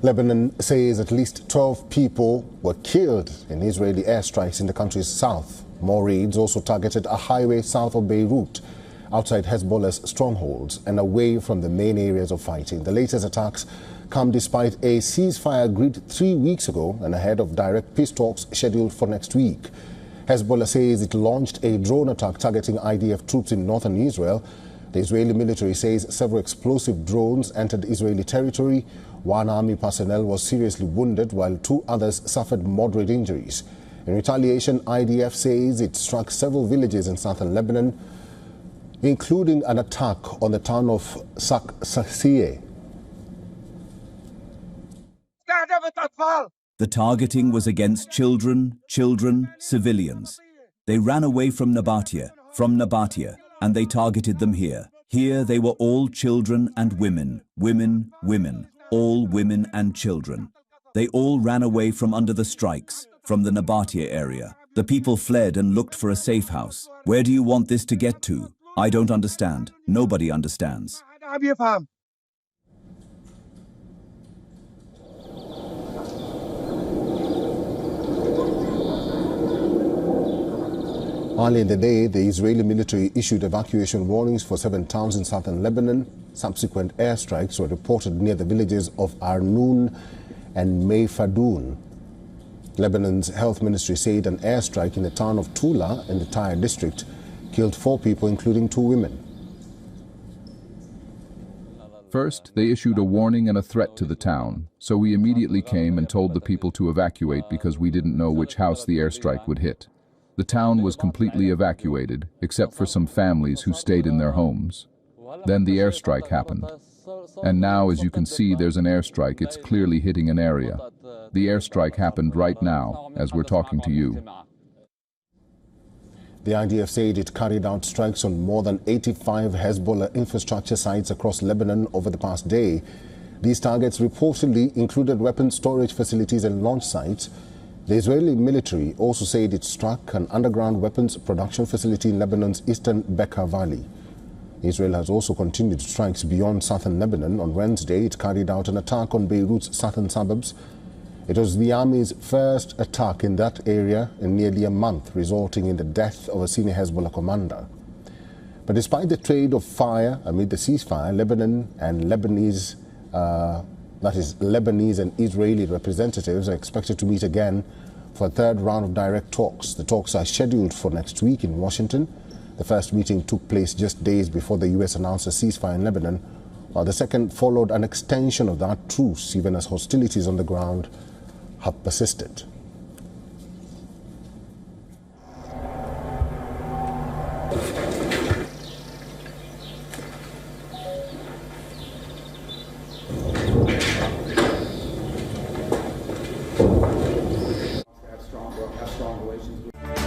Lebanon says at least 12 people were killed in Israeli airstrikes in the country's south. More raids also targeted a highway south of Beirut, outside Hezbollah's strongholds and away from the main areas of fighting. The latest attacks come despite a ceasefire agreed 3 weeks ago and ahead of direct peace talks scheduled for next week. Hezbollah says it launched a drone attack targeting IDF troops in northern Israel. The Israeli military says several explosive drones entered Israeli territory. One army personnel was seriously wounded while 2 others suffered moderate injuries. In retaliation, IDF says it struck several villages in southern Lebanon, including an attack on the town of Saksiyeh. The targeting was against children, civilians. They ran away from Nabatia, and they targeted them here. Here they were all children and women, all women and children. They all ran away from under the strikes, from the Nabatia area. The people fled and looked for a safe house. Where do you want this to get to? I don't understand. Nobody understands. Early in the day, the Israeli military issued evacuation warnings for 7 towns in southern Lebanon. Subsequent airstrikes were reported near the villages of Arnoun and Meifadoun. Lebanon's health ministry said an airstrike in the town of Tula in the Tyre district killed 4 people, including 2 women. First, they issued a warning and a threat to the town, so we immediately came and told the people to evacuate because we didn't know which house the airstrike would hit. The town was completely evacuated, except for some families who stayed in their homes. Then the airstrike happened. And now, as you can see, there's an airstrike. It's clearly hitting an area. The airstrike happened right now, as we're talking to you. The IDF said it carried out strikes on more than 85 Hezbollah infrastructure sites across Lebanon over the past day. These targets reportedly included weapons storage facilities and launch sites. The Israeli military also said it struck an underground weapons production facility in Lebanon's eastern Bekaa Valley. Israel has also continued strikes beyond southern Lebanon. On Wednesday, it carried out an attack on Beirut's southern suburbs. It was the army's first attack in that area in nearly a month, resulting in the death of a senior Hezbollah commander. But despite the trade of fire amid the ceasefire, Lebanon and Lebanese and Israeli representatives are expected to meet again for a third round of direct talks. The talks are scheduled for next week in Washington. The first meeting took place just days before the U.S. announced a ceasefire in Lebanon, while the second followed an extension of that truce, even as hostilities on the ground have persisted. Have strong relations with